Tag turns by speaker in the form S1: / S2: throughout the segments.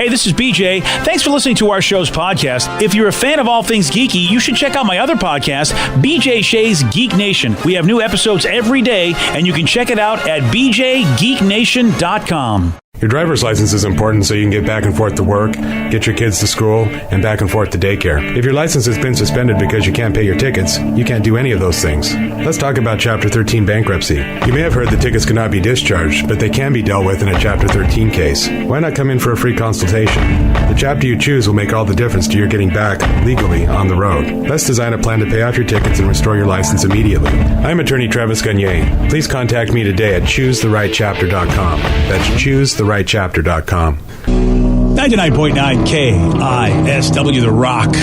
S1: Hey, this is BJ. Thanks for listening to our show's podcast. If you're a fan of all things geeky, you should check out my other podcast, BJ Shea's Geek Nation. We have new episodes every day, and you can check it out at bjgeeknation.com.
S2: Your driver's license is important so you can get back and forth to work, get your kids to school, and back and forth to daycare. If your license has been suspended because you can't pay your tickets, you can't do any of those things. Let's talk about Chapter 13 bankruptcy. You may have heard the tickets cannot be discharged, but they can be dealt with in a Chapter 13 case. Why not come in for a free consultation? The chapter you choose will make all the difference to your getting back, legally, on the road. Let's design a plan to pay off your tickets and restore your license immediately. I'm attorney Travis Gagne. Please contact me today at choosetherightchapter.com. That's choosetherightchapter.com.
S1: 99.9 KISW, the Rock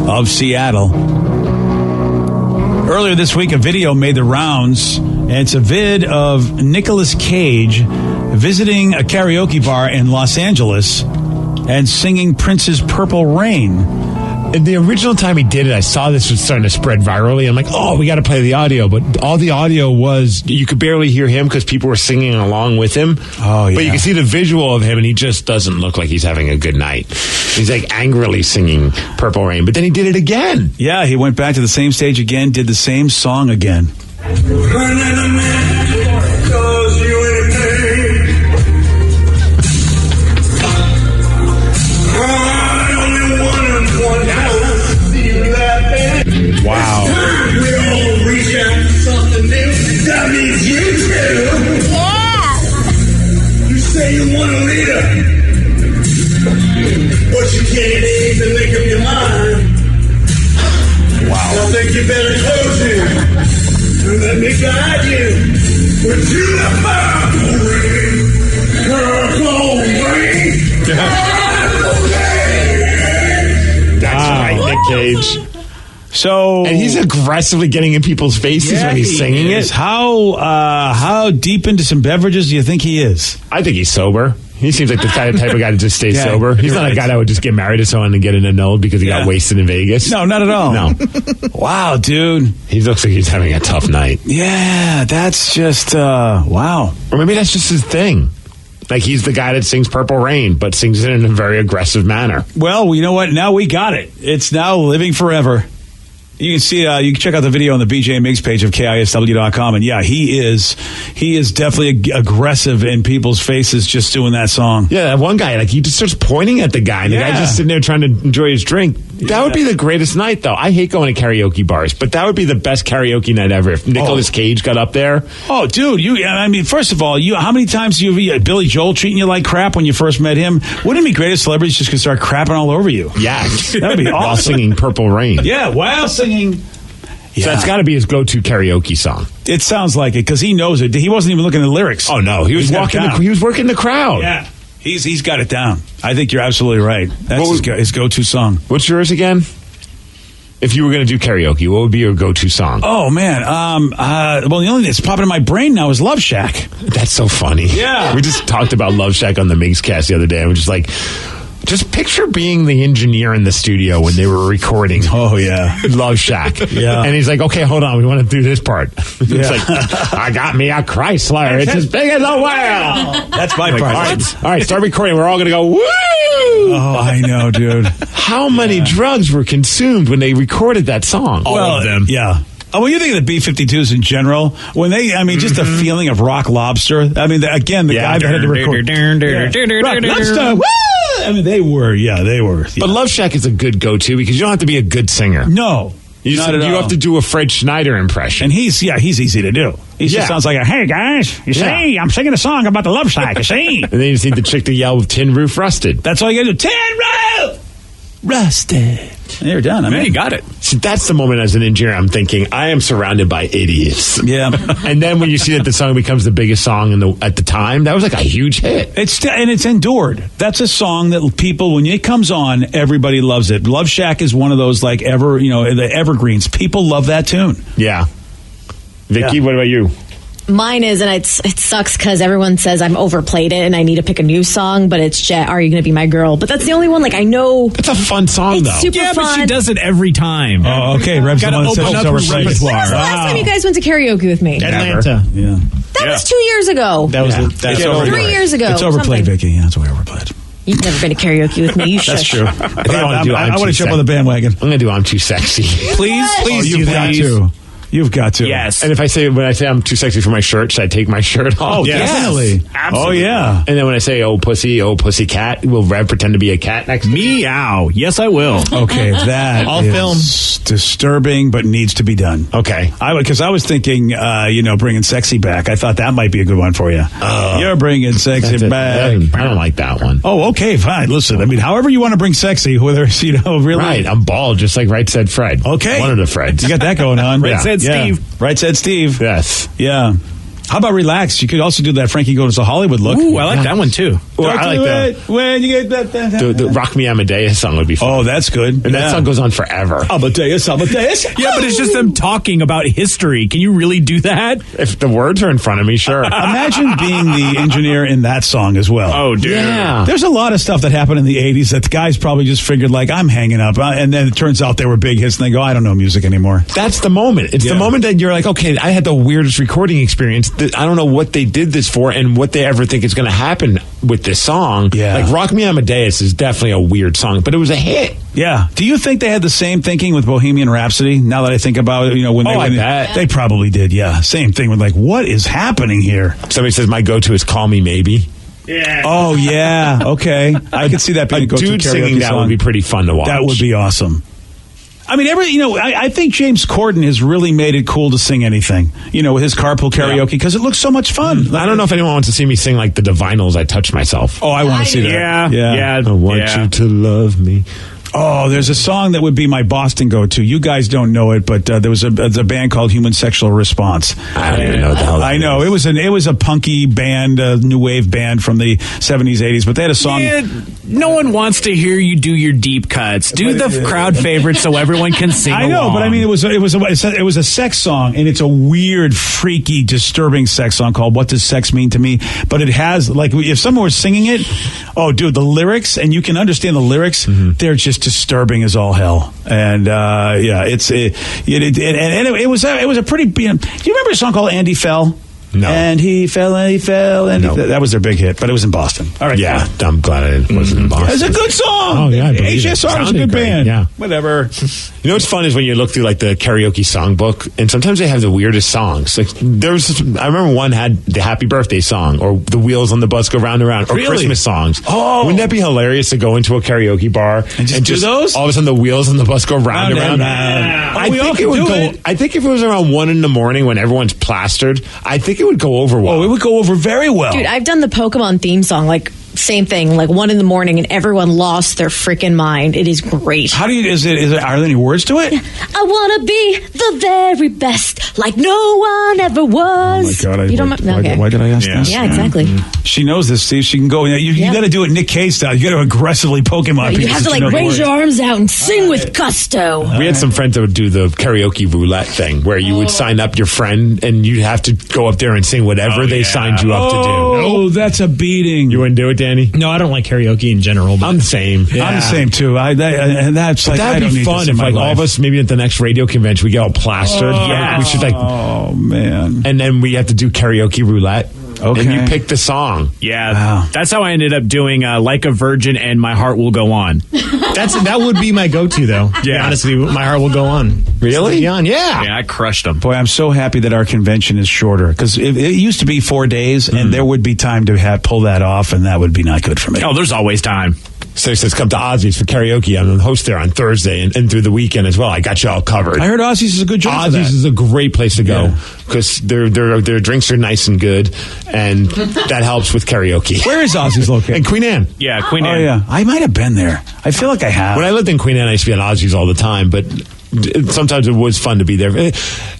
S1: of Seattle. Earlier this week, a video made the rounds, and it's a vid of Nicolas Cage visiting a karaoke bar in Los Angeles and singing Prince's Purple Rain.
S3: And the original time he did it, I saw this was starting to spread virally. I'm like, oh, we got to play the audio. But all the audio was, you could barely hear him because people were singing along with him.
S1: Oh, yeah.
S3: But you can see the visual of him, and he just doesn't look like he's having a good night. He's like angrily singing Purple Rain. But then he did it again.
S1: Yeah, he went back to the same stage again, did the same song again.
S3: Wow.
S4: We all reach out for something new. That means you too.
S5: Yeah.
S4: You say you want a leader, but you can't even make up your mind.
S3: Wow.
S4: I think you better close him and let me guide you. With you the purple rain.
S3: That's right, Nick Cage.
S1: So,
S3: And he's aggressively getting in people's faces when he's singing it.
S1: How deep into some beverages do you think he is?
S3: I think he's sober. He seems like the type of guy to just stay
S1: Yeah,
S3: sober. He's not
S1: right.
S3: a guy that would just get married to someone and get an annulled because he got wasted in Vegas.
S1: No, not at all.
S3: No.
S1: Wow, dude.
S3: He looks like he's having a tough night.
S1: Yeah, that's just, wow.
S3: Or maybe that's just his thing. Like he's the guy that sings Purple Rain, but sings it in a very aggressive manner.
S1: Well, you know what? Now we got it. It's now living forever. You can see, you can check out the video on the BJ Mix page of KISW.com. And yeah, he is definitely aggressive in people's faces just doing that song.
S3: Yeah, that one guy, like he just starts pointing at the guy, and the guy's just sitting there trying to enjoy his drink. That would be the greatest night, though. I hate going to karaoke bars, but that would be the best karaoke night ever if Nicolas Cage got up there.
S1: Oh, dude, I mean, first of all, how many times do you have Billy Joel treating you like crap when you first met him? Wouldn't it be great if celebrities just could start crapping all over you?
S3: Yeah.
S1: That would be awesome.
S3: While singing Purple Rain.
S1: Yeah, while singing.
S3: So that's got to be his go-to karaoke song.
S1: It sounds like it because he knows it. He wasn't even looking at the lyrics.
S3: Oh no, he was working the crowd.
S1: Yeah, he's got it down. I think you're absolutely right. That's his go-to song.
S3: What's yours again? If you were going to do karaoke, what would be your go-to song?
S1: Oh man, well the only thing that's popping in my brain now is Love Shack.
S3: That's so funny.
S1: Yeah,
S3: we just talked about Love Shack on the Migs cast the other day. And we're just like. Just picture being the engineer in the studio when they were recording.
S1: Oh, yeah.
S3: Love Shack.
S1: Yeah.
S3: And he's like, okay, hold on. We want to do this part. It's like, I got me a Chrysler. It's as big as a whale.
S1: That's my part.
S3: All right, start recording. We're all going to go, woo!
S1: Oh, I know, dude.
S3: How many drugs were consumed when they recorded that song?
S1: All of them. Yeah. Oh, when you think of the B-52s in general, just the feeling of Rock Lobster. I mean, again, the guy that had to record. Rock Lobster, woo! I mean, they were. Yeah.
S3: But Love Shack is a good go-to because you don't have to be a good singer.
S1: No.
S3: You have to do a Fred Schneider impression.
S1: And he's easy to do. He just sounds like hey guys, you see, I'm singing a song about the Love Shack, you see.
S3: And then you just need the chick to yell Tin Roof Rusted.
S1: That's all you gotta do. Tin Roof Rusted. And you're done. I mean, you got it.
S3: See, that's the moment as an engineer I'm thinking, I am surrounded by idiots.
S1: Yeah.
S3: And then when you see that the song becomes the biggest song at the time, that was like a huge hit.
S1: It's endured. That's a song that people, when it comes on, everybody loves it. Love Shack is one of those the evergreens. People love that tune.
S3: Yeah. Vicky, what about you?
S5: Mine is, and it sucks because everyone says I'm overplayed it and I need to pick a new song, but it's Jet, Are You Gonna Be My Girl? But that's the only one, I know.
S3: It's a fun song, though.
S5: Super fun.
S6: But she does it every time.
S1: Oh, okay. Rev's
S6: Gotta open up her repertoire.
S5: When was the last time you guys went to karaoke with me?
S6: Atlanta.
S1: Yeah.
S5: That was 2 years ago.
S6: That was
S5: 3 years ago.
S1: It's overplayed,
S5: something.
S1: Vicky. Yeah, it's way overplayed.
S5: You've never been to karaoke with me. You should.
S1: That's true.
S3: I think I want to do
S1: I
S3: I'm
S1: want to
S3: Too
S1: jump on the
S3: Sexy.
S1: bandwagon.
S3: I'm going to do I'm Too Sexy.
S6: Please do
S1: You've got
S6: that.
S1: to. You've got to.
S6: Yes.
S3: And when I say I'm too sexy for my shirt, should I take my shirt off?
S1: Oh,
S6: Yes.
S1: definitely.
S6: Absolutely.
S1: Oh, yeah.
S3: And then when I say, oh, pussy cat, will Rev pretend to be a cat next to me?
S6: Meow. Yes, I will.
S1: Okay, that
S6: I'll
S1: is disturbing, but needs to be done.
S3: Okay.
S1: Because I was thinking, bringing sexy back. I thought that might be a good one for you. You're bringing sexy
S3: That's it.
S1: back.
S3: I don't like that one.
S1: Oh, okay, fine. Listen, I mean, however you want to bring sexy, whether it's, really.
S3: Right, I'm bald, just like Right Said Fred.
S1: Okay.
S3: One of the Freds.
S1: You got that going on.
S6: Right Said Steve.
S1: Right Said Steve.
S3: Yes.
S1: Yeah. How about relax? You could also do that Frankie Goes to Hollywood look.
S6: Ooh, I like that one too.
S3: Or I like
S1: when you get that.
S3: the Rock Me Amadeus song would be fun.
S1: Oh, that's good.
S3: And that song goes on forever.
S1: Amadeus.
S6: Yeah, but it's just them talking about history. Can you really do that?
S3: If the words are in front of me, sure.
S1: Imagine being the engineer in that song as well.
S6: Oh, dude.
S3: Yeah.
S1: There's a lot of stuff that happened in the 80s that the guys probably just figured, like, I'm hanging up. And then it turns out they were big hits, and they go, I don't know music anymore.
S3: That's the moment. It's
S1: Yeah.
S3: the moment that you're like, okay, I had the weirdest recording experience. I don't know what they did this for and what they ever think is going to happen with this song.
S1: Yeah.
S3: Like Rock Me Amadeus is definitely a weird song, but it was a hit.
S1: Yeah. Do you think they had the same thinking with Bohemian Rhapsody? Now that I think about it, when
S3: I
S1: they
S3: bet.
S1: they probably did. Yeah. Same thing with like, what is happening here?
S3: Somebody says my go-to is Call Me Maybe.
S6: Yeah.
S1: Oh yeah. Okay. I could see that being
S3: A
S1: a go-to
S3: dude
S1: karaoke
S3: singing that
S1: song.
S3: would be pretty fun to watch.
S1: That would be awesome. I mean, I think James Corden has really made it cool to sing anything, with his carpool karaoke, because it looks so much fun.
S3: I don't know if anyone wants to see me sing like the Divinyls, I Touch Myself.
S1: Oh, I want to see that.
S6: Yeah.
S3: I want you to love me.
S1: Oh, there's a song that would be my Boston go-to. You guys don't know it, but there was a band called Human Sexual Response.
S3: I don't even know what the hell that
S1: I know
S3: is.
S1: it was a punky band, a new wave band from the 70s, 80s. But they had a song.
S6: Yeah, no one wants to hear you do your deep cuts. Do the crowd favorites so everyone can sing.
S1: I know,
S6: along.
S1: but I mean, it was a sex song, and it's a weird, freaky, disturbing sex song called "What Does Sex Mean to Me?" But it has if someone was singing it, oh, dude, the lyrics, and you can understand the lyrics. They're just disturbing as all hell. And it was a pretty. Do you remember a song called "Andy Fell"?
S3: No.
S1: And he fell, and he fell, and
S3: No.
S1: that was their big hit. But it was in Boston. All right,
S3: Yeah,
S1: fine.
S3: I'm glad I wasn't in Boston.
S1: It's a good song.
S3: Oh, yeah, I believe it.
S1: HSR was a
S3: Sounded
S1: good
S3: great,
S1: band.
S3: yeah.
S1: Whatever.
S3: You know what's fun is when you look through like the karaoke songbook, and sometimes they have the weirdest songs. Like I remember one had the Happy Birthday song, or the Wheels on the Bus Go Round and Round, or
S1: Really?
S3: Christmas songs.
S1: Oh.
S3: Wouldn't that be hilarious to go into a karaoke bar
S1: And just do those?
S3: All of a sudden, the Wheels on the Bus go round and round.
S1: Yeah.
S3: I
S1: We all
S3: think
S1: can
S3: it would
S1: do
S3: go.
S1: it.
S3: I think if it was around 1 a.m. when everyone's plastered, I think it would go over well.
S1: Oh, it would go over very well.
S5: Dude, I've done the Pokemon theme song, same thing, 1 a.m, and everyone lost their freaking mind. It is great.
S1: How do you? Is it? Are there any words to it?
S5: I want to be the very best, like no one ever was.
S1: Oh my God!
S5: You don't.
S1: Why did I ask
S6: Yeah.
S1: this?
S5: Yeah, exactly.
S1: She knows this, Steve. She can go. You
S5: Yeah.
S1: got to do it Nick Cage style. You got to aggressively Pokemon
S5: You
S1: people
S5: have to
S1: since know the
S5: raise
S1: words.
S5: your arms out and sing with gusto.
S3: We had some friends that would do the karaoke roulette thing where you would sign up your friend and you'd have to go up there and sing whatever they signed you up to do.
S1: Oh, that's a beating.
S3: You wouldn't do it, Danny?
S6: No, I don't like karaoke in general. But
S3: I'm the same.
S1: I'm the same too. That's like I
S3: That'd
S1: don't
S3: be
S1: need
S3: fun
S1: this
S3: if
S1: in my
S3: like all
S1: life.
S3: of us maybe at the next radio convention we get all plastered.
S6: yes.
S3: We should
S1: Oh man.
S3: and then we have to do karaoke roulette.
S1: Okay.
S3: And you pick the song.
S6: yeah,
S1: Wow.
S6: that's how I ended up doing "Like a Virgin" and "My Heart Will Go On."
S7: That would be my go-to, though. To be honest with you, my heart will go on.
S3: Really?
S7: Yeah.
S6: Yeah, I crushed them.
S1: Boy, I'm so happy that our convention is shorter because it used to be 4 days, and there would be time to pull that off, and that would be not good for me.
S6: Oh, there's always time.
S3: So he says, come to Ozzy's for karaoke. I'm the host there on Thursday and through the weekend as well. I got you all covered.
S1: I heard Ozzy's is a good joint for that.
S3: Ozzy's is a great place to go because their drinks are nice and good, and that helps with karaoke.
S1: Where is Ozzy's located?
S3: In Queen Anne.
S6: Yeah, Queen
S1: Oh
S6: Anne.
S1: yeah, I might have been there. I feel like I have.
S3: When I lived in Queen Anne, I used to be on Ozzy's all the time, but sometimes it was fun to be there.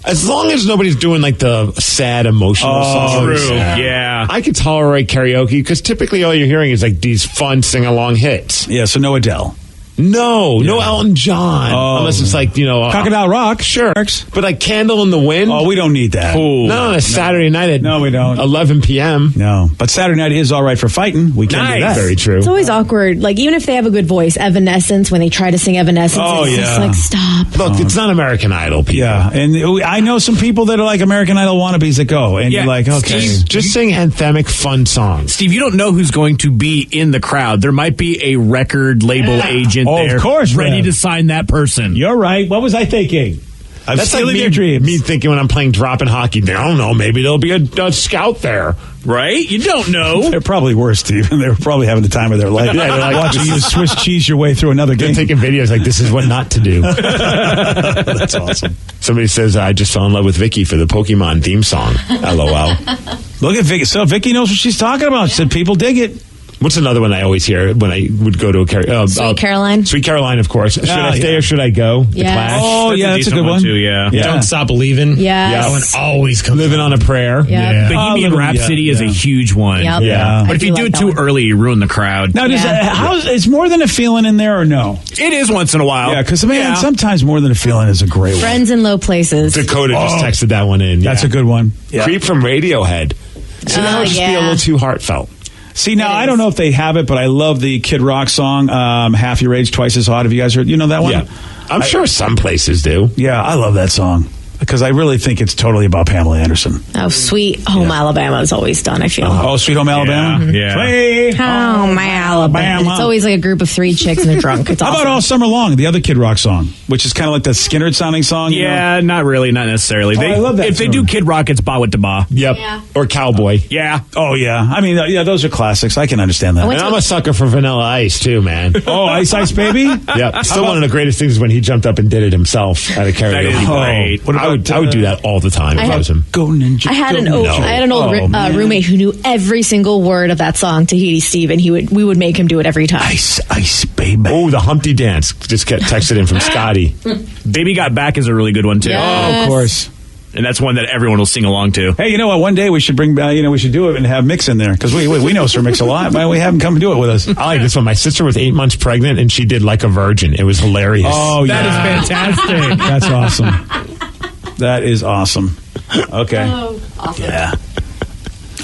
S3: As long as nobody's doing like the sad, emotional songs.
S6: True. Yeah.
S3: I could tolerate karaoke because typically all you're hearing is like these fun sing-along hits.
S1: Yeah, so no Adele.
S3: No Elton John.
S1: Oh.
S3: Unless it's like,
S1: Crocodile Rock.
S3: Sure. But like Candle in the Wind.
S1: Oh, we don't need that.
S6: Ooh.
S3: No, on a Saturday night at
S1: No, we don't.
S3: 11 p.m.
S1: No. But Saturday night is all right for fighting. We can do that.
S3: Very true.
S5: It's always awkward. Like, even if they have a good voice, Evanescence, when they try to sing Evanescence,
S1: Oh,
S5: it's
S1: yeah.
S5: just like, stop.
S3: Look, it's not American Idol, people.
S1: Yeah, and I know some people that are like American Idol wannabes that go, and
S6: Yeah.
S1: you're like, okay.
S3: Just sing anthemic, fun songs.
S6: Steve, you don't know who's going to be in the crowd. There might be a record label agent
S1: Oh, of
S6: there
S1: course,
S6: ready
S1: Rev.
S6: to sign that person.
S1: You're right. What was I thinking? I'm
S3: That's like
S1: stealing
S3: me,
S1: your dreams.
S3: me thinking when I'm playing drop in hockey. I don't know. Maybe there'll be a scout there.
S6: Right? You don't know.
S1: They're probably worse, Steve. They were probably having the time of their life.
S3: Yeah, they're like-
S1: watching you Swiss cheese your way through another
S3: They're
S1: game.
S3: taking videos like, this is what not to do.
S1: That's awesome.
S3: Somebody says, I just fell in love with Vicky for the Pokemon theme song. LOL.
S1: Look at Vicky. So Vicky knows what she's talking about. She said people dig it.
S3: What's another one I always hear when I would go to a
S5: Sweet Caroline.
S3: Sweet Caroline, of course. Should I stay
S1: yeah.
S3: or should I go? The
S5: Yes.
S3: Clash.
S1: Oh, yeah, that's a
S6: decent
S1: good one.
S6: too, yeah.
S7: Don't Stop Believing.
S5: Yes.
S7: That one always comes
S3: Living on a Prayer.
S5: Yep.
S7: Yeah.
S6: Bohemian
S1: Oh,
S6: Rhapsody is a
S1: yeah.
S6: huge one.
S5: Yep.
S3: Yeah.
S6: But if you do
S5: like
S6: it
S5: that
S6: too
S5: one.
S6: early, you ruin the crowd.
S1: Now,
S5: Yeah.
S1: is more than a feeling in there or no?
S6: It is once in a while.
S1: Yeah, because man, sometimes more than a feeling is a great one.
S5: Friends in Low Places.
S3: Dakota just texted that one in.
S1: That's
S3: yeah.
S1: a good one. Yeah.
S3: Creep from Radiohead. So that would just be a
S5: yeah.
S3: little too heartfelt.
S1: See, now
S5: It
S1: I
S5: is.
S1: don't know if they have it, but I love the Kid Rock song, Half Your Age, Twice as Hot. Have you guys heard? You know that one?
S3: Yeah. I'm sure some places do.
S1: Yeah, I love that song because I really think it's totally about Pamela Anderson.
S5: Oh, Sweet Home Alabama is always done, I feel.
S1: Oh, Sweet Home Alabama?
S6: Yeah.
S1: Sweet
S5: Home Alabama. And it's always like a group of 3 chicks and they're drunk. It's
S1: How
S5: awesome.
S1: about All Summer Long, the other Kid Rock song, which is kind of like that Skynyrd sounding song? you know?
S6: Yeah, not really, not necessarily.
S1: I love that
S6: If they
S1: tune.
S6: do Kid Rock, it's Ba with the Ba.
S3: Yep.
S5: Yeah.
S3: Or Cowboy.
S6: Yeah.
S1: Oh, yeah. I mean, yeah, those are classics. I can understand that.
S5: went
S3: And I'm a sucker for Vanilla Ice, too, man.
S1: Oh, Ice Ice Baby?
S3: Yeah, still one of the greatest things is when he jumped up and did it himself at a karaoke.
S6: That is great.
S1: What
S3: I would
S1: about,
S3: do that all the time if I was him.
S1: Go Ninja.
S5: I had an
S1: Go
S5: old,
S1: Ninja.
S5: I had an old
S1: man.
S5: roommate who knew every single word of that song, Tahiti Steve, and we would make him do it every time.
S1: Ice Ice Baby.
S3: Oh, the Humpty Dance just got texted in from Scotty.
S6: Baby Got Back is a really good one, too.
S5: Yeah.
S1: Oh, of course.
S6: And that's one that everyone will sing along to.
S1: Hey, you know what? One day we should bring, we should do it and have Mix in there because we know Sir Mix a lot. Why don't we have him come do it with us?
S3: I like this one. My sister was 8 months pregnant and she did Like a Virgin. It was hilarious.
S1: Oh,
S6: That
S1: yeah.
S6: is fantastic.
S1: That's awesome. That is awesome. Okay.
S5: Oh, awesome.
S1: Yeah.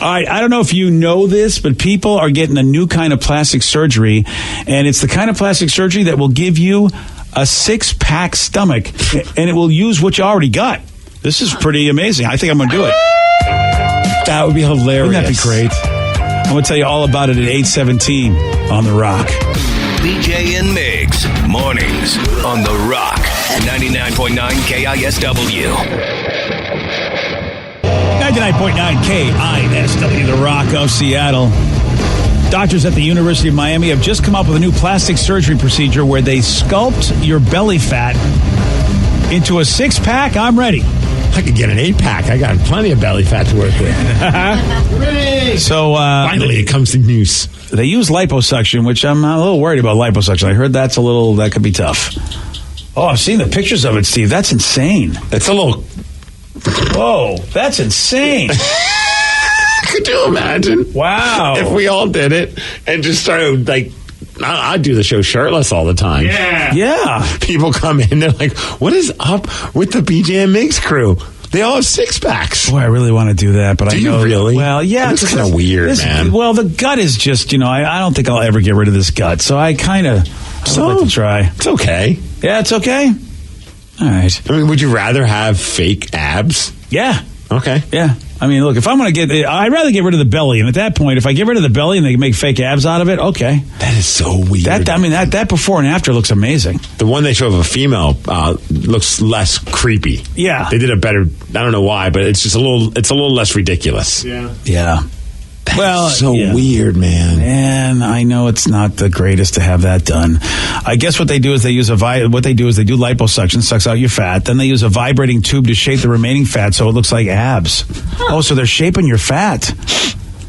S1: All right, I don't know if you know this, but people are getting a new kind of plastic surgery, and it's the kind of plastic surgery that will give you a 6-pack stomach, and it will use what you already got. This is pretty amazing. I think I'm going to do it.
S3: That would be hilarious.
S1: Wouldn't that be great? I'm going to tell you all about it at 8:17 on The Rock.
S8: BJ and Migs, mornings on The Rock, 99.9 KISW.
S1: 99.9 KISW, The Rock of Seattle. Doctors at the University of Miami have just come up with a new plastic surgery procedure where they sculpt your belly fat into a 6-pack. I'm ready.
S3: I could get an 8-pack. I got plenty of belly fat to work with.
S1: So
S3: Finally, it comes to news.
S1: they use liposuction, which I'm a little worried about liposuction. I heard that could be tough. Oh, I've seen the pictures of it, Steve. That's insane.
S3: It's a little...
S1: Whoa, that's insane.
S3: Could you imagine?
S1: Wow.
S3: If we all did it and just started, like... I'd do the show shirtless all the time.
S1: Yeah.
S3: People come in, they're like, what is up with the BJ and Migs crew? They all have 6-packs.
S1: Boy, I really want to do that, but
S3: Do
S1: I
S3: you
S1: know.
S3: really?
S1: Well, yeah.
S3: It's
S1: 'cause
S3: kinda
S1: this-
S3: weird, man.
S1: Well, the gut is just, I don't think I'll ever get rid of this gut, so I kind of would like to try.
S3: It's okay.
S1: Yeah, it's okay. All right.
S3: I mean, would you rather have fake abs?
S1: Yeah.
S3: Okay.
S1: Yeah. I mean, look, if I'm going to I'd rather get rid of the belly. And at that point, if I get rid of the belly and they make fake abs out of it, okay.
S3: That is so weird.
S1: That before and after looks amazing.
S3: The one they show of a female looks less creepy.
S1: Yeah.
S3: They did a better, I don't know why, but it's just a little less ridiculous.
S1: Yeah.
S3: That's so
S1: yeah.
S3: weird, man.
S1: And I know it's not the greatest to have that done. I guess what they do is they do liposuction, sucks out your fat. Then they use a vibrating tube to shape the remaining fat so it looks like abs. Oh, so they're shaping your fat.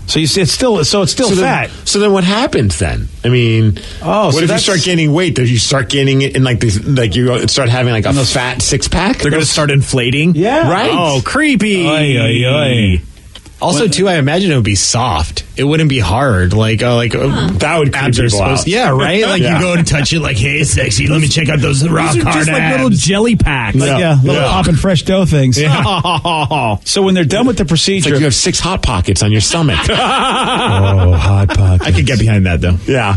S1: So you see, it's still fat.
S3: So then what happens then? I mean,
S1: Oh, so
S3: what if you
S1: that's-
S3: start gaining weight? Do you start gaining it in you start having like a fat 6-pack?
S6: They're going to start inflating?
S1: Yeah.
S3: Right.
S6: Oh, creepy.
S1: Oy, oy, oy.
S7: Also, too, I imagine it would be soft. It wouldn't be hard.
S3: That would creep people out.
S7: Yeah, right? Like,
S3: Yeah.
S7: you go and touch it like, hey, sexy, let me check out those rock
S6: These are
S7: hard
S6: just like
S7: abs.
S6: little jelly packs.
S1: Little popping fresh dough things.
S3: Yeah.
S1: So when they're done with the
S3: It's
S1: procedure,
S3: like you have 6 Hot Pockets on your stomach.
S1: oh, hot pockets.
S7: I could get behind that, though.
S3: Yeah.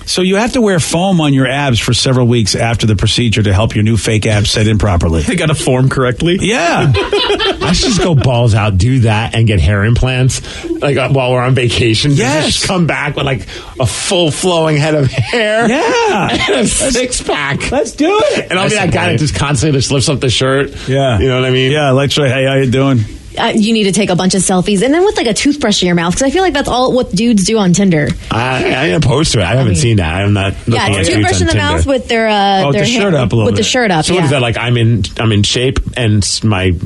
S1: So you have to wear foam on your abs for several weeks after the procedure to help your new fake abs set in properly.
S6: They got to form correctly.
S1: Yeah.
S3: I should just go balls out, do that, and get hair implants while we're on vacation.
S1: Yes.
S3: Just come back with a full flowing head of hair.
S1: Yeah.
S3: And a 6-pack.
S1: Let's do it.
S3: And I'll be that guy that just constantly just lifts up the shirt.
S1: Yeah.
S3: You know what I mean?
S1: Yeah, literally. Hey, how you doing?
S5: You need to take a bunch of selfies, and then with like a toothbrush in your mouth, because I feel like that's all what dudes do on Tinder.
S3: I ain't opposed to it. I haven't seen that. I'm not looking
S5: Yeah,
S3: at
S5: toothbrush
S3: dudes
S5: in
S3: on
S5: the
S3: Tinder.
S5: mouth with their
S1: with
S5: their
S1: the shirt up a little
S5: with the
S1: bit.
S5: shirt up.
S3: So what is that like? I'm in shape and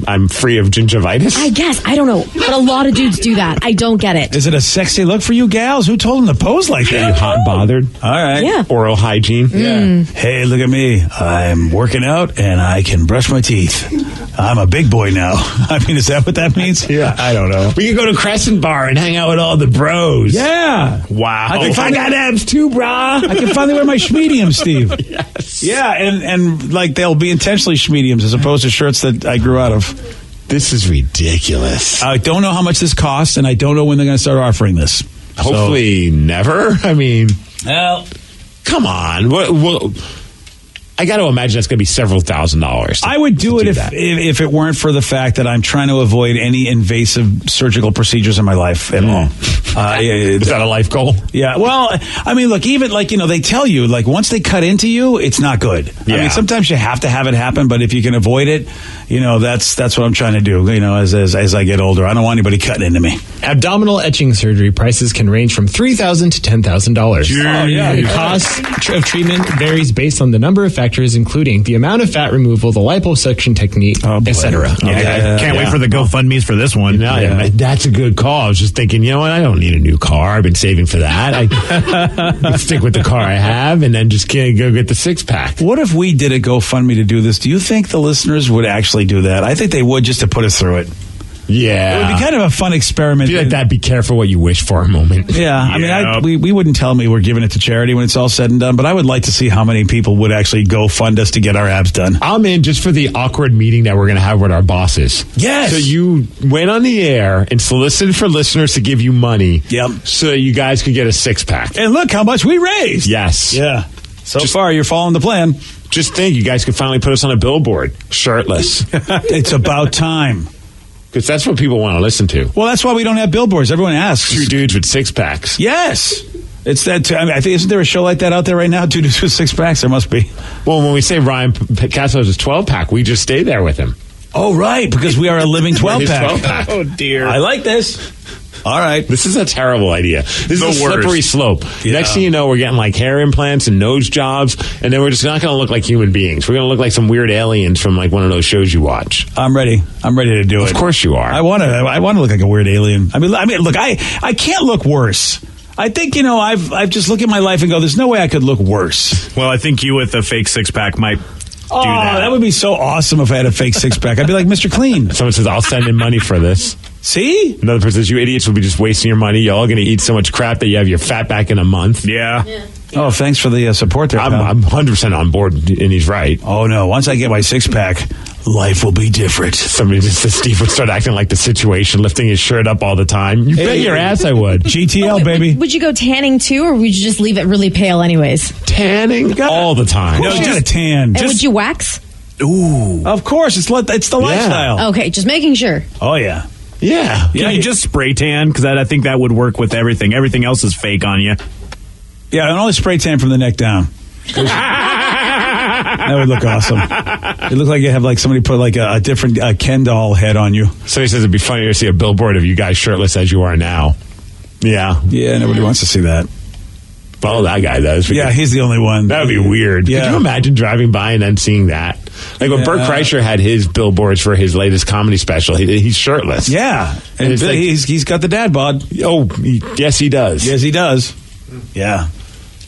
S3: I'm free of gingivitis.
S5: I guess I don't know, but a lot of dudes do that. I don't get it.
S1: Is it a sexy look for you gals? Who told them to pose like
S3: Are you
S1: that?
S3: hot and bothered?
S1: All right.
S5: Yeah.
S3: Oral hygiene.
S1: Yeah. Hey, look at me. I'm working out and I can brush my teeth. I'm a big boy now. I mean, is that what that means?
S3: Yeah, I don't know. We could go to Crescent Bar and hang out with all the bros.
S1: Yeah.
S6: Wow.
S1: I
S3: I got abs too, brah.
S1: I can finally wear my schmediums, Steve.
S3: Yes.
S1: Yeah, and like they'll be intentionally schmediums as opposed to shirts that I grew out of.
S3: This is ridiculous.
S1: I don't know how much this costs, and I don't know when they're going to start offering this.
S3: Hopefully never. I mean,
S1: Well,
S3: come on. What I got to imagine that's going to be several $1,000s.
S1: I would do it
S3: that.
S1: if it weren't for the fact that I'm trying to avoid any invasive surgical procedures in my life at all.
S3: Is that a life goal?
S1: Yeah, well, I mean, look, even they tell you, once they cut into you, it's not good. I
S3: Yeah.
S1: mean, sometimes you have to have it happen, but if you can avoid it, that's what I'm trying to do, as I get older. I don't want anybody cutting into me.
S7: Abdominal etching surgery prices can range from $3,000 to $10,000.
S1: Oh, yeah.
S7: The cost of treatment varies based on the number of factors, including the amount of fat removal, the liposuction technique, etc.
S6: I can't wait for the GoFundMes for this one.
S3: That's a good call. I was just thinking, you know what? I don't need a new car. I've been saving for that. I stick with the car I have and then just go get the 6-pack.
S1: What if we did a GoFundMe to do this? Do you think the listeners would actually do that? I think they would, just to put us through it.
S3: Yeah.
S1: It would be kind of a fun experiment.
S3: Be like that. Be careful what you wish for a moment.
S1: Yeah, I mean, we wouldn't tell me we're giving it to charity when it's all said and done, but I would like to see how many people would actually go fund us to get our abs done.
S3: I'm in just for the awkward meeting that we're going to have with our bosses.
S1: Yes.
S3: So you went on the air and solicited for listeners to give you money.
S1: Yep.
S3: So you guys could get a 6-pack.
S1: And look how much we raised.
S3: Yes.
S1: Yeah. So far, you're following the plan.
S3: Just think, you guys could finally put us on a billboard, shirtless.
S1: It's about time.
S3: Because that's what people want to listen to.
S1: Well, that's why we don't have billboards. Everyone asks.
S3: 2 dudes with 6-packs.
S1: Yes. It's that. I think, isn't there a show like that out there right now? 2 dudes with 6-packs? There must be.
S3: Well, when we say Ryan Castle's 12-pack, we just stay there with him.
S1: Oh, right, because we are a living 12-pack.
S3: 12-pack.
S6: Oh, dear.
S1: I like this. All right.
S3: This is a terrible idea. This is a
S6: The worst.
S3: slippery slope.
S1: Yeah.
S3: Next thing you know, we're getting hair implants and nose jobs, and then we're just not going to look like human beings. We're going to look like some weird aliens from one of those shows you watch.
S1: I'm ready. I'm ready to do it.
S3: Of course you are.
S1: I want to look like a weird alien. I mean, look, I can't look worse. I think, I've just looked at my life and go, there's no way I could look worse.
S6: Well, I think you with a fake 6-pack might
S1: Oh,
S6: do that.
S1: that would be so awesome if I had a fake 6-pack. I'd be like Mr. Clean.
S3: Someone says, I'll send in money for this.
S1: See?
S3: Another person says, you idiots will be just wasting your money. Y'all going to eat so much crap that you have your fat back in a month.
S6: Yeah.
S1: Oh, thanks for the support there, pal.
S3: I'm 100% on board, and he's right.
S1: Oh, no. Once I get my 6-pack, life will be different.
S3: Somebody just says Steve would start acting like the Situation, lifting his shirt up all the time. You bet your ass I would.
S1: GTL, baby.
S5: Would you go tanning too, or would you just leave it really pale anyways?
S3: Tanning all the time.
S1: No, just a tan.
S5: And would you wax?
S1: Ooh. Of course. It's the lifestyle.
S5: Okay, just making sure.
S1: Oh, yeah.
S3: Yeah.
S6: Can you just spray tan? Because I think that would work with everything. Everything else is fake on you.
S1: Yeah, and only spray tan from the neck down. That would look awesome. It looked like you have somebody put a different Ken doll head on you.
S3: Somebody says it'd be funny to see a billboard of you guys shirtless as you are now. Yeah.
S1: Yeah, nobody wants to see that.
S3: Well, that guy does.
S1: Yeah, he's the only one.
S3: That would be weird.
S1: Yeah.
S3: Could you imagine driving by and then seeing that? When Bert Kreischer had his billboards for his latest comedy special, he's shirtless.
S1: Yeah. And
S3: it's
S1: he's got the dad bod.
S3: Oh, yes, he does.
S1: Yes, he does. Yeah.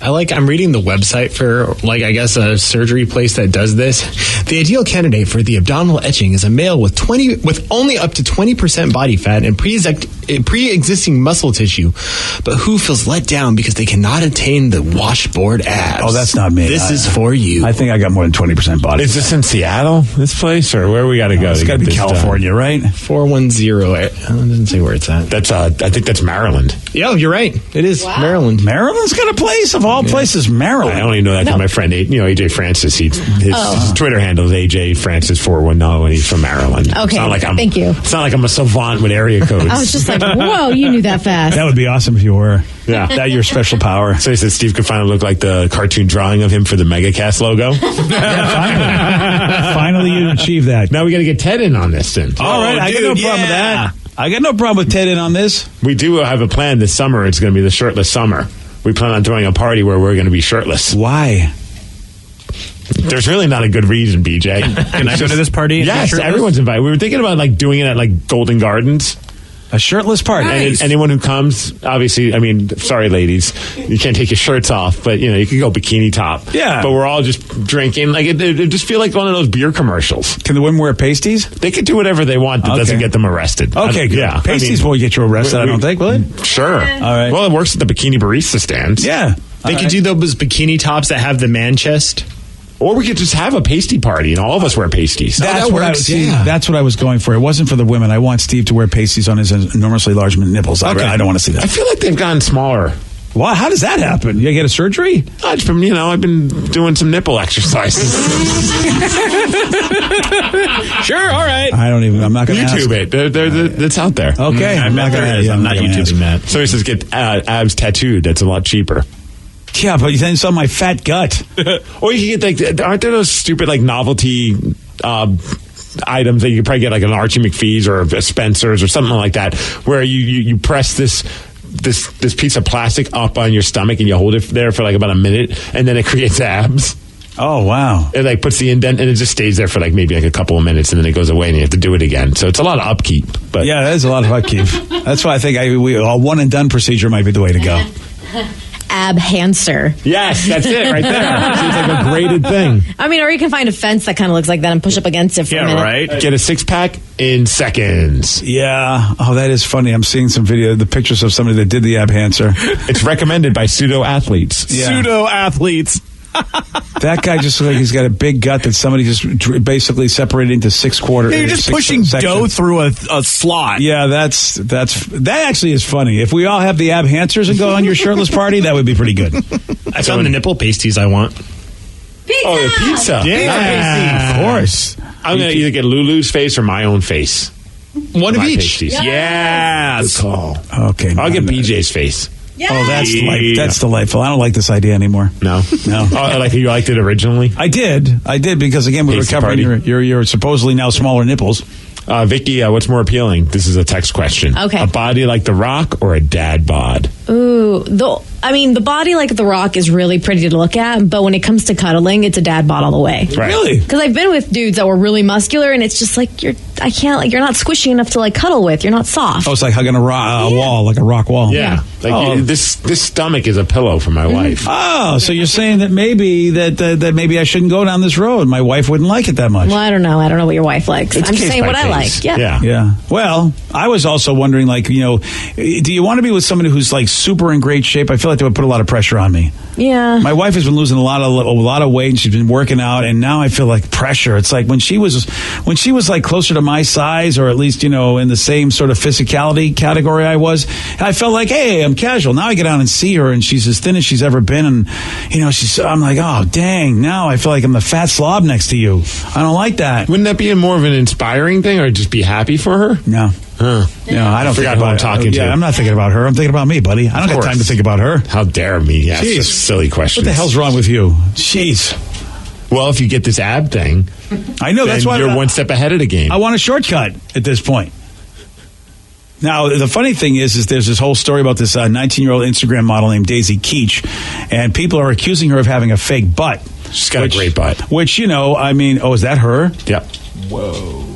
S7: I'm reading the website for, I guess, a surgery place that does this. The ideal candidate for the abdominal etching is a male with only up to 20% body fat and pre-existing muscle tissue, but who feels let down because they cannot attain the washboard abs.
S1: Oh, that's not me.
S7: This is for you.
S1: I think I got more than 20% body.
S3: Is this in Seattle, this place, or where we got to go?
S1: It's got to be California, right?
S7: 410. It doesn't say where it's at.
S3: That's I think that's Maryland.
S7: Yeah, you're right. It is Maryland.
S1: Maryland's got a place of all places. Maryland.
S3: I only know that because my friend, AJ Francis, his Twitter handle is AJ Francis 410, and he's from Maryland.
S5: Okay,
S3: thank you. It's not like I'm a savant with area codes.
S5: I was just like, whoa, you knew that fast.
S1: That would be awesome if you were.
S3: Yeah.
S1: That your special power.
S3: So he said Steve could finally look like the cartoon drawing of him for the MegaCast logo.
S1: Finally you achieved that.
S3: Now we got to get Ted in on this then.
S1: All right, I got no problem with that. I got no problem with Ted in on this.
S3: We do have a plan this summer. It's going to be the shirtless summer. We plan on doing a party where we're going to be shirtless.
S1: Why?
S3: There's really not a good reason, BJ.
S6: Can I go to this party?
S3: Yes, everyone's invited. We were thinking about doing it at Golden Gardens.
S1: A shirtless party.
S3: Nice. And anyone who comes, obviously, sorry, ladies, you can't take your shirts off, but you can go bikini top.
S1: Yeah.
S3: But we're all just drinking. It just feel like one of those beer commercials.
S1: Can the women wear pasties?
S3: They can do whatever they want that doesn't get them arrested.
S1: Okay, good. Yeah. Pasties won't get you arrested, I don't think, will it?
S3: Sure. All
S1: right.
S3: Well, it works at the bikini barista stands.
S1: Yeah.
S7: They could do those bikini tops that have the man chest.
S3: Or we could just have a pasty party and all of us wear pasties.
S1: That's what I was going for. It wasn't for the women. I want Steve to wear pasties on his enormously large nipples.
S3: Okay.
S1: I don't want to see that.
S3: I feel like they've gotten smaller.
S1: Well, how does that happen? You get a surgery?
S3: I've been doing some nipple exercises.
S6: Sure, all right.
S1: I'm not going to
S3: YouTube it. It's out there.
S1: Okay.
S6: I'm not YouTubing that.
S3: So he says get abs tattooed. That's a lot cheaper.
S1: Yeah, but then saw my fat gut.
S3: Or you can get aren't there those stupid novelty items that you could probably get an Archie McPhee's or a Spencer's or something like that, where you press this piece of plastic up on your stomach and you hold it there for about a minute and then it creates abs.
S1: Oh, wow.
S3: It puts the indent and it just stays there for maybe a couple of minutes and then it goes away and you have to do it again. So it's a lot of upkeep. But
S1: yeah, that is a lot of upkeep. That's why I think a one and done procedure might be the way to go.
S5: Ab-hancer.
S3: Yes, that's it right there. Seems like a graded thing.
S5: Or you can find a fence that kind of looks like that and push up against it for a minute.
S6: Right.
S3: Get a 6-pack in seconds.
S1: Yeah. Oh, that is funny. I'm seeing some the pictures of somebody that did the ab-hancer.
S3: It's recommended by pseudo-athletes.
S1: Yeah.
S6: Pseudo-athletes.
S1: That guy just looks like he's got a big gut that somebody just basically separated into 6 quarters.
S6: You're just pushing dough through a slot.
S1: Yeah, that actually is funny. If we all have the ab-hancers and go on your shirtless party, that would be pretty good.
S7: I found the nipple pasties I want.
S5: Pizza!
S3: Oh, the pizza.
S1: Yeah, of course.
S3: I'm going to either get Lulu's face or my own face.
S7: One of each.
S3: Pasties. Yes. Good call.
S1: Okay.
S3: I'll get BJ's face.
S5: Yes.
S1: Oh, that's delightful. I don't like this idea anymore.
S3: No. You liked it originally?
S1: I did because again we were covering your supposedly now smaller nipples.
S3: Vicky, what's more appealing? This is a text question.
S5: Okay.
S3: A body like The Rock or a dad bod?
S5: Ooh, the body like The Rock is really pretty to look at, but when it comes to cuddling, it's a dad bod all the way.
S3: Right.
S1: Really?
S5: Because I've been with dudes that were really muscular, and it's just you're not squishy enough to cuddle with. You're not soft.
S1: Oh, it's like hugging a wall, like a rock wall.
S3: Yeah. This stomach is a pillow for my wife.
S1: Oh, so you're saying that maybe that maybe I shouldn't go down this road. My wife wouldn't like it that much.
S5: Well, I don't know. I don't know what your wife likes.
S3: It's
S5: I'm just
S3: case
S5: saying
S3: by
S5: what I
S3: case.
S5: like.
S1: Yeah. Well, I was also wondering, do you want to be with somebody who's super in great shape? I feel like that would put a lot of pressure on me.
S5: Yeah.
S1: My wife has been losing a lot of weight, and she's been working out, and now I feel like pressure. It's like when she was closer to my size, or at least in the same sort of physicality category I was, I felt like, hey, I'm casual. Now I get out and see her, and she's as thin as she's ever been, and I'm like, oh dang, now I feel like I'm the fat slob next to you. I don't like that.
S3: Wouldn't that be more of an inspiring thing, or just be happy for her?
S1: No.
S3: Huh.
S1: No, I don't
S3: forgot
S1: think
S3: who I'm talking to.
S1: Yeah, I'm not thinking about her. I'm thinking about me, buddy. I don't have time to think about her.
S3: How dare me ask
S1: Jeez.
S3: such silly questions.
S1: What the hell's wrong with you? Jeez.
S3: Well, if you get this ab thing,
S1: I know that's why
S3: you're one step ahead of the game.
S1: I want a shortcut at this point. Now, the funny thing is there's this whole story about this 19-year-old Instagram model named Daisy Keach, and people are accusing her of having a fake butt.
S3: She's got a great butt.
S1: Which, is that her?
S3: Yep.
S1: Whoa.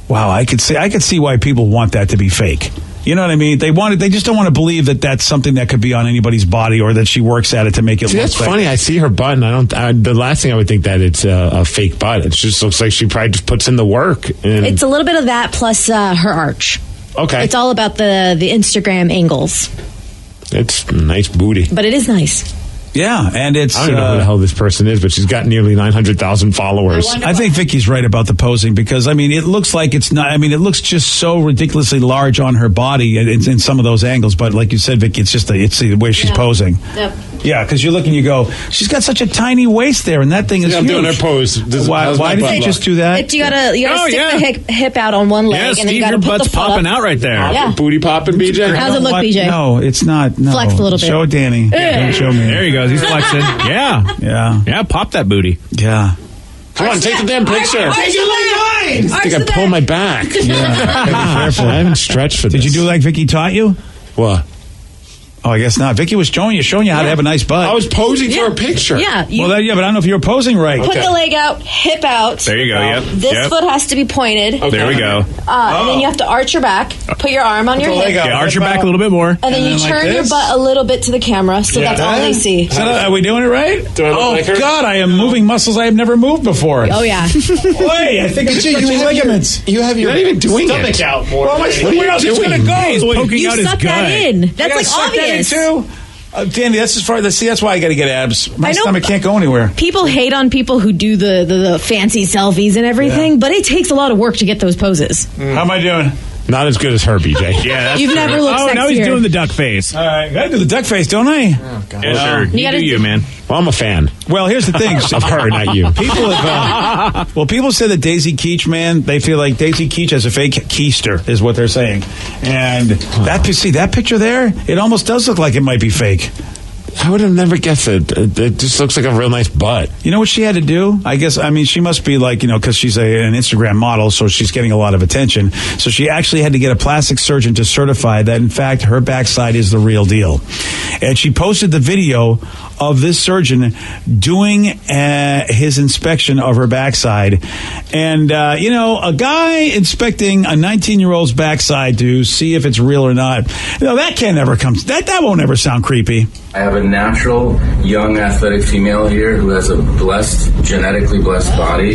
S1: Wow, I could see why people want that to be fake. You know what I mean? They just don't want to believe that that's something that could be on anybody's body or that she works at it to make it
S3: See,
S1: look
S3: that's
S1: like.
S3: funny. I see her butt, and the last thing I would think that it's a fake butt. It just looks like she probably just puts in the work. And
S5: It's a little bit of that plus her arch.
S3: okay.
S5: It's all about the Instagram angles,
S3: It's a nice booty.
S5: but it is nice.
S1: Yeah, and it's.
S3: I don't know who the hell this person is, but she's got nearly 900,000 followers.
S1: I think Vicky's right about the posing because, I mean, it looks like it's not. I mean, it looks just so ridiculously large on her body in some of those angles. But like you said, Vicky, it's just it's the way she's posing.
S5: Yep.
S1: Yeah, because you look and you go, she's got such a tiny waist there, and that thing is
S3: I'm
S1: huge.
S3: doing her pose.
S1: Why did you just do that?
S5: You gotta stick the hip out on one leg,
S6: Yeah,
S5: and then
S6: Steve,
S5: you gotta
S6: your
S5: put
S6: butt's
S5: the foot
S6: popping
S5: up.
S6: out right there.
S5: Yeah.
S3: Booty popping, BJ?
S5: How's it look, BJ?
S1: No, it's not. No.
S5: Flex a little bit.
S1: Show Danny. Don't show me.
S6: There he goes. He's flexing. Yeah.
S1: Yeah.
S6: Pop that booty.
S1: Yeah.
S3: Come on, take the damn picture. I
S5: Arch
S3: think I
S5: the
S3: pulled
S5: back.
S3: my back.
S1: Yeah.
S3: I haven't stretched for this.
S1: Did you do like Vicky taught you?
S3: What?
S1: Oh, I guess not. Vicky was showing you how to have a nice butt.
S3: I was posing for a picture.
S5: Yeah.
S1: but I don't know if you were posing right.
S5: Put the leg out, hip out.
S6: There you go. Yep.
S5: This foot has to be pointed.
S6: There we go.
S5: And then you have to arch your back, put your arm on your
S1: the leg
S5: hip,
S1: out.
S6: Yeah, arch your back a little bit more.
S5: and then you
S1: like
S5: turn your
S1: this?
S5: butt a little bit to the camera, so that's all they see.
S1: Are we doing it right?
S3: Do I look
S1: Oh,
S3: like her?
S1: God, I am moving muscles I have never moved before.
S5: Oh yeah.
S1: Wait, I think I'm stretching ligaments.
S3: You have your
S7: You're not even doing
S3: stomach
S7: it.
S3: out more.
S1: Well, where else is
S3: doing?
S1: going to go?
S6: He's poking
S5: You
S6: out his
S5: suck
S6: gut.
S5: that in.
S1: I
S5: That's
S1: gotta
S5: like
S1: suck that in,
S5: obvious.
S1: too? Danny, that's as far. See, that's why I got to get abs. My
S5: I know,
S1: stomach can't go anywhere.
S5: People hate on people who do the fancy selfies and everything, but it takes a lot of work to get those poses.
S1: How am I doing?
S3: Not as good as her, BJ.
S6: Yeah, that's
S5: You've
S6: true.
S5: never looked
S6: Oh, now he's
S5: sexier.
S6: doing the duck face.
S1: All right, got to do the duck face, don't I?
S6: Yeah, sure. You
S5: gotta
S6: do you,
S5: do-
S6: man.
S3: Well, I'm a fan
S1: Well, here's the thing.
S3: of her, not you.
S1: People have, people say that Daisy Keach, man, they feel like Daisy Keach has a fake keister, is what they're saying. And that picture there, it almost does look like it might be fake.
S3: I would have never guessed it. It just looks like a real nice butt.
S1: You know what she had to do? I guess, I mean, she must be like, because she's an Instagram model, so she's getting a lot of attention. So she actually had to get a plastic surgeon to certify that, in fact, her backside is the real deal. And she posted the video of this surgeon doing his inspection of her backside. And, a guy inspecting a 19-year-old's backside to see if it's real or not, that can't ever come, that won't ever sound creepy.
S9: I have a natural, young, athletic female here who has a genetically blessed body.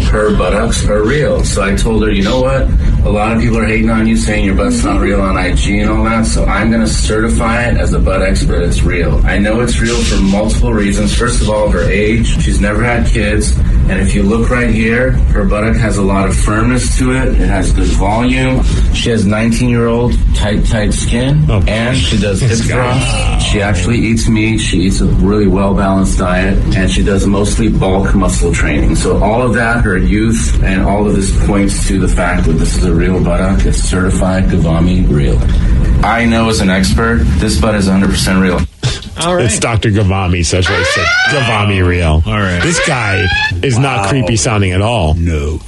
S9: Her buttocks are real. So I told her, you know what? A lot of people are hating on you, saying your butt's not real on IG and all that. So I'm going to certify it as a butt expert. It's real. I know it's real for multiple reasons. First of all, her age. She's never had kids. And if you look right here, her buttock has a lot of firmness to it. It has good volume. She has 19-year-old tight skin. And she does hip thrust. She actually eats meat. She eats a really well-balanced diet. And she does mostly bulk muscle training. So all of that, her youth, and all of this points to the fact that this is a real buttock. It's certified Gavami real. I know as an expert, this butt is 100% real.
S6: All right.
S3: It's Dr. Gavami, so that's why I said Gavami real.
S6: All right.
S3: This guy is not creepy sounding at all.
S1: No.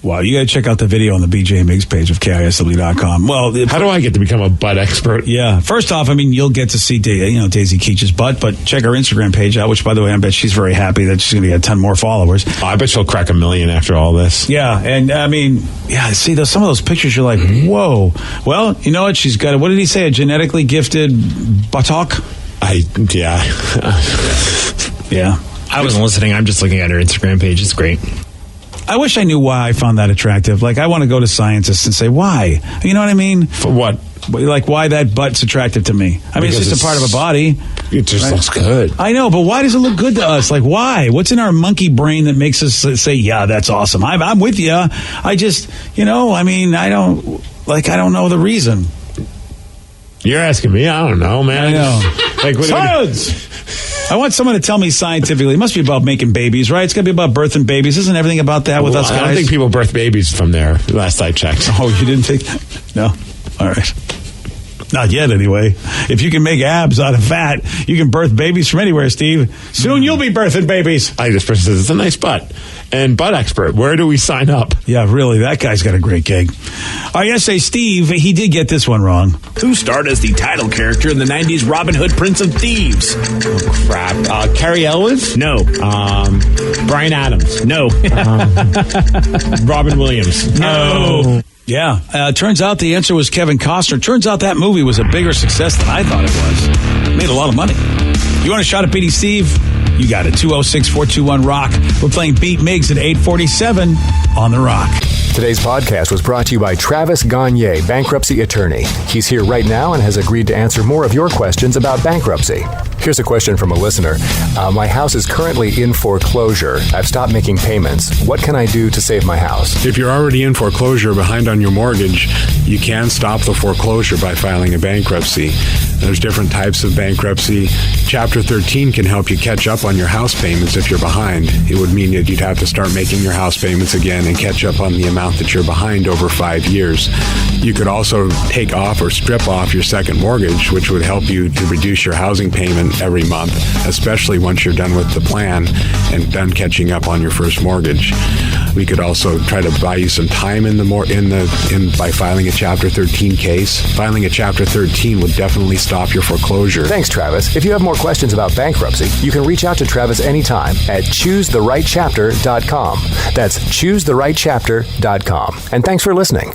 S1: Wow, you got to check out the video on the BJ Miggs page of KISW.com. Well,
S3: How do I get to become a butt expert?
S1: yeah. First off, I mean, you'll get to see Daisy Keach's butt, but check her Instagram page out, which, by the way, I bet she's very happy that she's going to get a ton more followers.
S3: Oh, I bet she'll crack 1 million after all this.
S1: Yeah, and I mean, see, some of those pictures, you're like, whoa. Well, you know what? She's got, what did he say, a genetically gifted buttock?
S3: Yeah.
S1: Yeah.
S7: I wasn't listening. I'm just looking at her Instagram page. It's great.
S1: I wish I knew why I found that attractive. Like, I want to go to scientists and say, why? You know what I mean?
S3: For what?
S1: Like, why that butt's attractive to me? I mean,
S3: Because
S1: it's just a part of a body.
S3: It just
S1: Right.
S3: looks good.
S1: I know, but why does it look good to us? Like, why? What's in our monkey brain that makes us say, yeah, that's awesome? I'm with you. I just, I mean, I don't know the reason.
S3: You're asking me? I don't know, man.
S1: I know.
S3: Like, what
S1: Science! I want someone to tell me scientifically. It must be about making babies, right? It's got to be about birthing babies. Isn't everything about that with us guys?
S3: I don't think people birth babies from there, last I checked.
S1: Oh, you didn't think that? No? All right. Not yet, anyway. If you can make abs out of fat, you can birth babies from anywhere, Steve. Soon you'll be birthing babies.
S3: This person says it's a nice butt. And butt expert, where do we sign up?
S1: Yeah, really, that guy's got a great gig. Our essay, Steve, he did get this one wrong.
S6: Who starred as the title character in the 90s Robin Hood Prince of Thieves?
S3: Crap. Carrie Elwes?
S6: No.
S3: Brian Adams?
S6: No.
S3: Robin Williams?
S6: No.
S1: Yeah. Turns out the answer was Kevin Costner. Turns out that movie was a bigger success than I thought it was. Made a lot of money. You want a shot at beating Steve? You got it. 206-421-ROCK. We're playing Beat Miggs at 8:47 on The Rock.
S10: Today's podcast was brought to you by Travis Gagne, bankruptcy attorney. He's here right now and has agreed to answer more of your questions about bankruptcy. Here's a question from a listener. My house is currently in foreclosure. I've stopped making payments. What can I do to save my house?
S2: If you're already in foreclosure behind on your mortgage, you can stop the foreclosure by filing a bankruptcy. There's different types of bankruptcy. Chapter 13 can help you catch up on your house payments if you're behind. It would mean that you'd have to start making your house payments again and catch up on the amount that you're behind over 5 years. You could also take off or strip off your second mortgage, which would help you to reduce your housing payment every month, especially once you're done with the plan and done catching up on your first mortgage. We could also try to buy you some time by filing a Chapter 13 case. Filing a Chapter 13 would definitely stop your foreclosure.
S10: Thanks, Travis. If you have more questions about bankruptcy, you can reach out to Travis anytime at choosetherightchapter.com. That's choosetherightchapter.com. And thanks for listening.